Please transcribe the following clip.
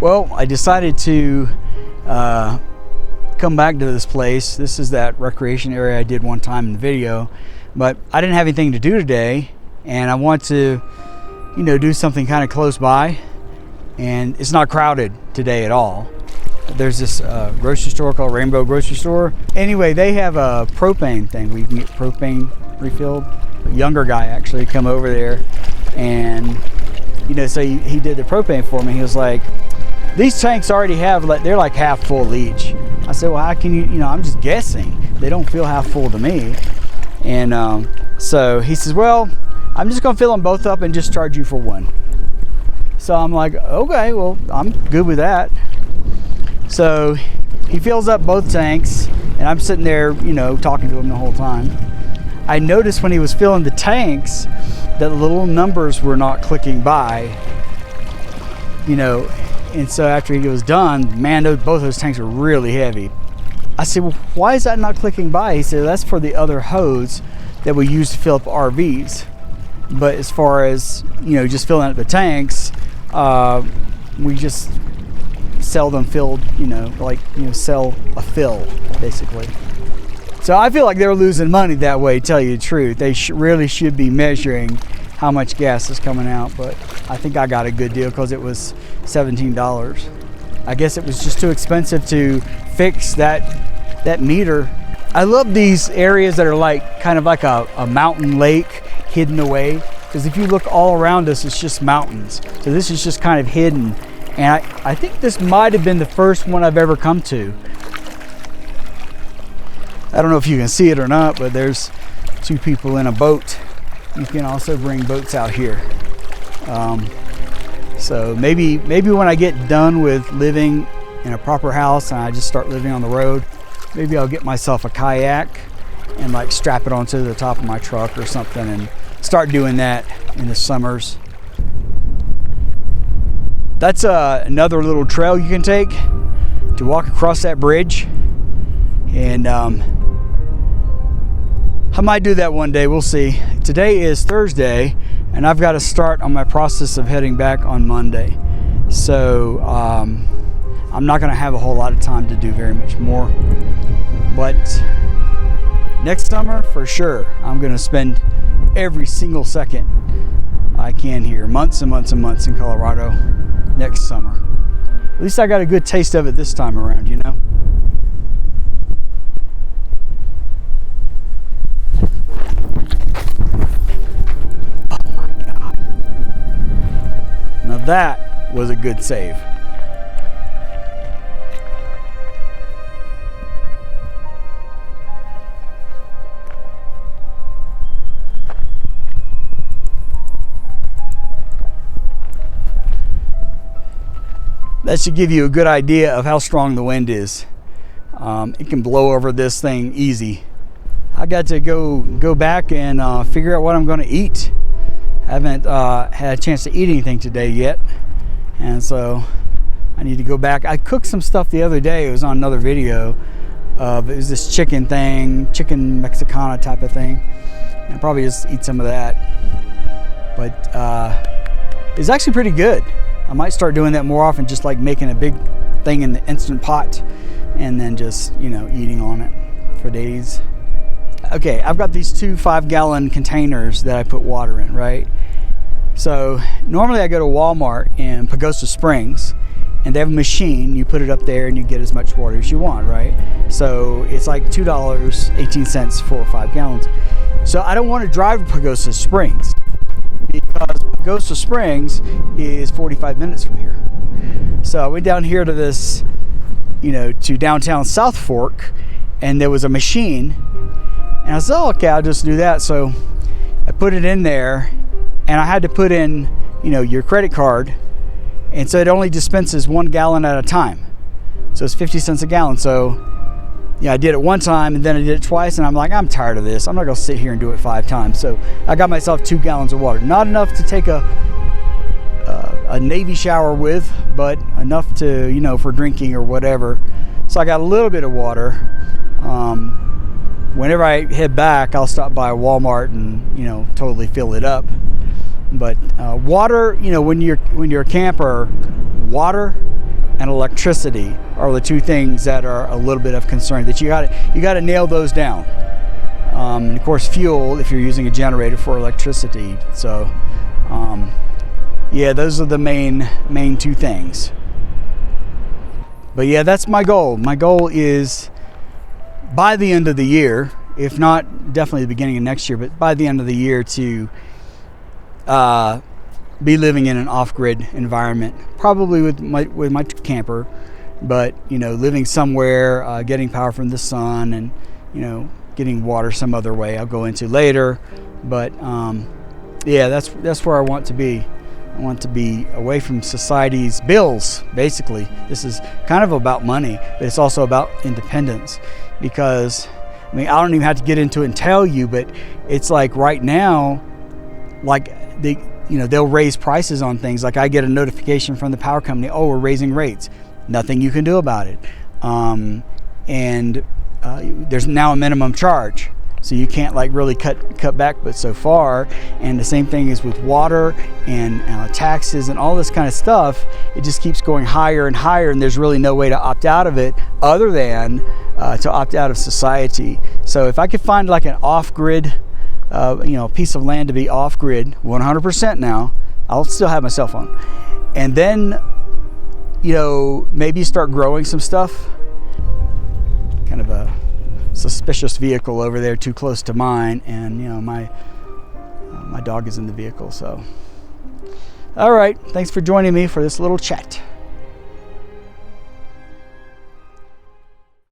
Well, I decided to come back to this place. This is that recreation area I did one time in the video, but I didn't have anything to do today, and I want to, do something kind of close by, and it's not crowded today at all. There's this grocery store called Rainbow Grocery Store. Anyway, they have a propane thing. We can get propane refilled. A younger guy actually come over there, and so he did the propane for me. He was like, these tanks already have, they're like half full each. I said, well, how can you, I'm just guessing. They don't feel half full to me. And so he says, well, I'm just gonna fill them both up and just charge you for one. So I'm like, okay, well, I'm good with that. So he fills up both tanks, and I'm sitting there, talking to him the whole time. I noticed when he was filling the tanks that the little numbers were not clicking by, and so after he was done, man, both those tanks were really heavy. I said, well, why is that not clicking by? He said, that's for the other hose that we use to fill up RVs. But as far as, just filling up the tanks, we just sell them filled, sell a fill, basically. So I feel like they're losing money that way, to tell you the truth. They really should be measuring how much gas is coming out, but I think I got a good deal because it was $17. I guess it was just too expensive to fix that meter. I love these areas that are kind of like a mountain lake hidden away, because if you look all around us, it's just mountains. So this is just kind of hidden, and I think this might have been the first one I've ever come to. I don't know if you can see it or not, but there's two people in a boat. You can also bring boats out here. So maybe when I get done with living in a proper house and I just start living on the road, maybe I'll get myself a kayak and strap it onto the top of my truck or something and start doing that in the summers. That's another little trail you can take to walk across that bridge, and I might do that one day. We'll see. Today is Thursday, and I've got to start on my process of heading back on Monday. So I'm not going to have a whole lot of time to do very much more. But next summer, for sure, I'm going to spend every single second I can here. Months and months and months in Colorado next summer. At least I got a good taste of it this time around, Now that was a good save. That should give you a good idea of how strong the wind is. It can blow over this thing easy. I got to go back and figure out what I'm going to eat. I haven't had a chance to eat anything today yet, and so I need to go back. I cooked some stuff the other day. It was on another video. It was this chicken chicken Mexicana type of thing. And I'll probably just eat some of that. But it's actually pretty good. I might start doing that more often, just making a big thing in the Instant Pot and then just, eating on it for days. Okay, I've got these 2 5-gallon containers that I put water in, right? So normally I go to Walmart in Pagosa Springs, and they have a machine. You put it up there and you get as much water as you want, right? So it's like $2.18 for 5 gallons. So I don't want to drive to Pagosa Springs, because Pagosa Springs is 45 minutes from here. So I went down here to this, to downtown South Fork, and there was a machine, and I said, oh, okay, I'll just do that. So I put it in there, and I had to put in, your credit card, and so it only dispenses 1 gallon at a time. So it's 50 cents a gallon. So I did it one time, and then I did it twice, and I'm like, I'm tired of this. I'm not gonna sit here and do it 5 times. So I got myself 2 gallons of water. Not enough to take a Navy shower with, but enough to, for drinking or whatever. So I got a little bit of water. whenever I head back, I'll stop by Walmart and, you know, totally fill it up. But water, you know, when you're a camper, water and electricity are the two things that are a little bit of concern that you got to nail those down. And of course, fuel if you're using a generator for electricity. So, yeah, those are the main two things. But yeah, that's my goal. My goal is by the end of the year, if not definitely the beginning of next year, but by the end of the year to be living in an off-grid environment, probably with my camper, but you know, living somewhere, getting power from the sun, and you know, getting water some other way I'll go into later. But yeah, that's where I want to be. I want to be away from society's bills, basically. This is kind of about money, but it's also about independence, because I mean, I don't even have to get into it and tell you, but it's like right now, like they'll raise prices on things. Like I get a notification from the power company, oh, we're raising rates. Nothing you can do about it. And there's now a minimum charge, so you can't like really cut back but so far. And the same thing is with water and taxes and all this kind of stuff. It just keeps going higher and higher, and there's really no way to opt out of it other than to opt out of society. So if I could find like an off-grid piece of land to be off-grid 100% now, I'll still have my cell phone, and then maybe start growing some stuff. Kind of a suspicious vehicle over there too close to mine, and my dog is in the vehicle. So all right, thanks for joining me for this little chat.